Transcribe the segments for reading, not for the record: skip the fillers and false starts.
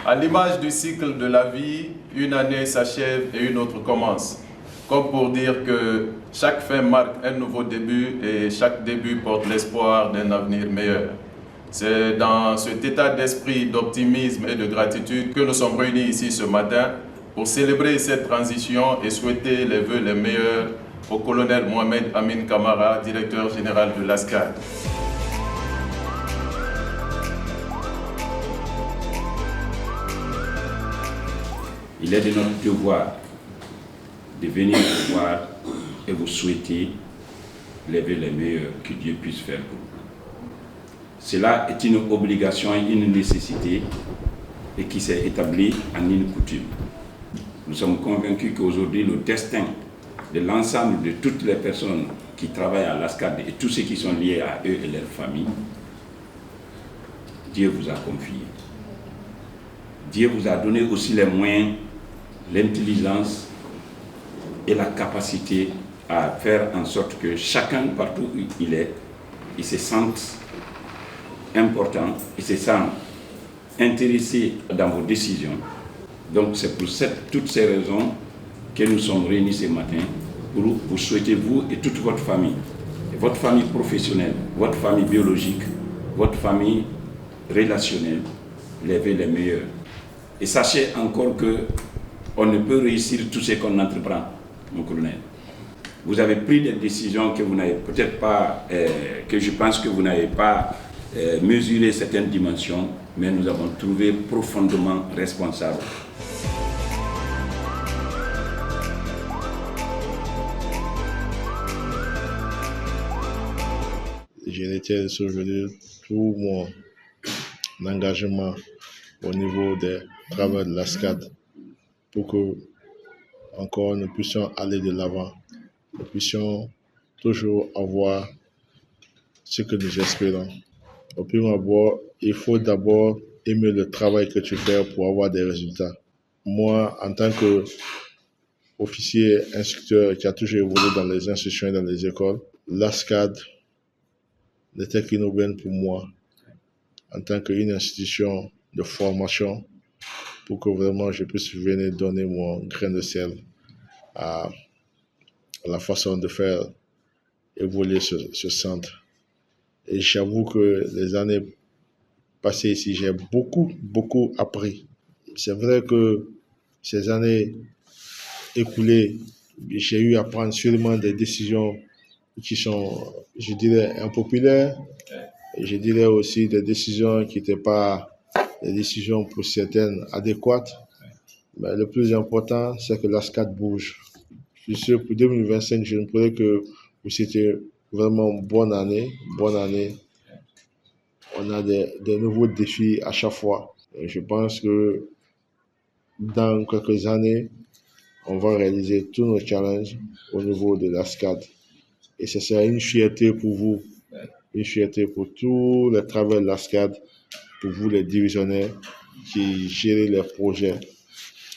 À l'image du cycle de la vie, une année s'achève et une autre commence. Comme pour dire que chaque fin marque un nouveau début et chaque début porte l'espoir d'un avenir meilleur. C'est dans cet état d'esprit d'optimisme et de gratitude que nous sommes réunis ici ce matin pour célébrer cette transition et souhaiter les vœux les meilleurs au colonel Mohamed Amin Kamara, directeur général de l'ASCAD. Il est de notre devoir de venir vous voir et vous souhaiter les vœux les meilleurs que Dieu puisse faire pour vous. Cela est une obligation et une nécessité et qui s'est établie en une coutume. Nous sommes convaincus qu'aujourd'hui, le destin de l'ensemble de toutes les personnes qui travaillent à l'ASCAD et tous ceux qui sont liés à eux et leurs familles, Dieu vous a confié. Dieu vous a donné aussi les moyens, l'intelligence et la capacité à faire en sorte que chacun, partout où il se sente important, il se sent intéressé dans vos décisions. Donc c'est pour toutes ces raisons que nous sommes réunis ce matin pour vous souhaiter, vous et toute votre famille professionnelle, votre famille biologique, votre famille relationnelle, les vœux les meilleurs. Et sachez encore qu'on ne peut réussir tout ce qu'on entreprend, mon colonel. Vous avez pris des décisions que vous n'avez peut-être pas, que je pense que vous n'avez pas mesuré certaines dimensions, mais nous avons trouvé profondément responsables. Je retiens aujourd'hui tout mon engagement au niveau des travaux de l'ASCAD pour que encore nous puissions aller de l'avant, nous puissions toujours avoir ce que nous espérons. Au premier abord, il faut d'abord aimer le travail que tu fais pour avoir des résultats. Moi, en tant qu'officier instructeur qui a toujours évolué dans les institutions et dans les écoles, l'ASCAD n'était qu'une aubaine pour moi en tant qu'une institution de formation pour que vraiment je puisse venir donner mon grain de sel à la façon de faire évoluer ce centre. Et j'avoue que les années passées ici, j'ai beaucoup appris. C'est vrai que ces années écoulées, j'ai eu à prendre sûrement des décisions qui sont, je dirais, impopulaires. Et je dirais aussi des décisions qui n'étaient pas des décisions pour certaines adéquates. Mais le plus important, c'est que l'ASCAD bouge. Je suis sûr que pour 2025, je ne pourrais que vous souhaiter vraiment bonne année. On a des nouveaux défis à chaque fois. Et je pense que dans quelques années, on va réaliser tous nos challenges au niveau de l'ASCAD. Et ce sera une fierté pour vous, une fierté pour tous les travailleurs de l'ASCAD, pour vous les divisionnaires qui gèrent les projets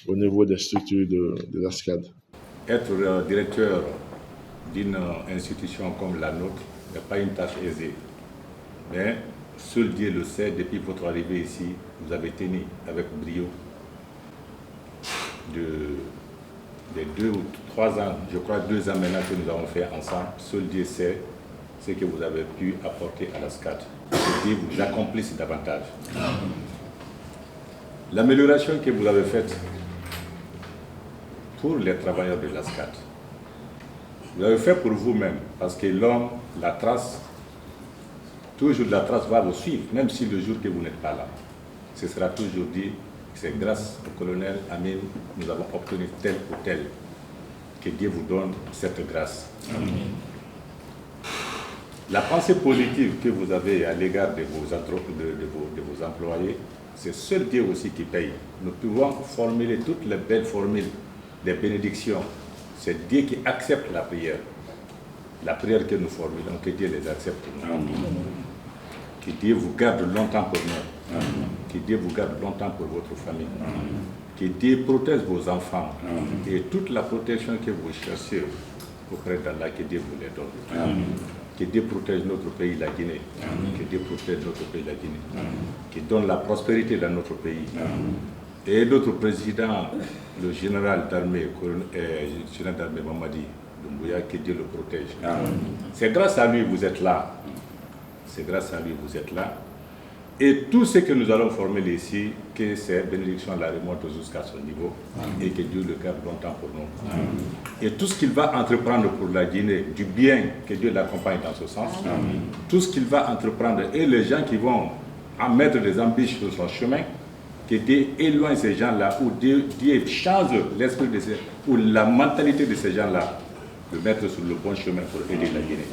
au niveau des structures de l'ASCAD. Être directeur d'une institution comme la nôtre n'est pas une tâche aisée. Mais seul Dieu le sait, depuis votre arrivée ici, vous avez tenu avec brio des 2 ou 3 ans, je crois 2 ans maintenant que nous avons fait ensemble. Seul Dieu sait ce que vous avez pu apporter à l'ASCAD. Que Dieu vous accomplisse davantage. L'amélioration que vous avez faite pour les travailleurs de l'ASCAD, vous l'avez fait pour vous-même, parce que l'homme, la trace, toujours la trace va vous suivre, même si le jour que vous n'êtes pas là. Ce sera toujours dit, c'est grâce au colonel Amin que nous avons obtenu tel ou tel. Que Dieu vous donne cette grâce. Amen. La pensée positive que vous avez à l'égard de vos employés, c'est seul Dieu aussi qui paye. Nous pouvons formuler toutes les belles formules des bénédictions. C'est Dieu qui accepte la prière. La prière que nous formulons, que Dieu les accepte pour nous. Amen. Que Dieu vous garde longtemps pour nous. Amen. Que Dieu vous garde longtemps pour votre famille. Amen. Que Dieu protège vos enfants. Amen. Et toute la protection que vous cherchez auprès d'Allah, que Dieu vous les donne. Amen. Que Dieu protège notre pays, la Guinée. Amen. Que Dieu protège notre pays, la Guinée. Amen. Que donne la prospérité dans notre pays. Amen. et notre président, le général d'armée, Mamadi Doumbouya, que Dieu le protège. C'est grâce à lui que vous êtes là. C'est grâce à lui que vous êtes là. Et tout ce que nous allons former ici, que ces bénédictions la remontent jusqu'à son niveau et que Dieu le garde longtemps pour nous. Et tout ce qu'il va entreprendre pour la Guinée, du bien, que Dieu l'accompagne dans ce sens. Tout ce qu'il va entreprendre et les gens qui vont en mettre des embûches sur son chemin, que Dieu éloigne ces gens-là, ou Dieu change l'esprit de ces, ou la mentalité de ces gens-là, de mettre sur le bon chemin pour aider la Guinée.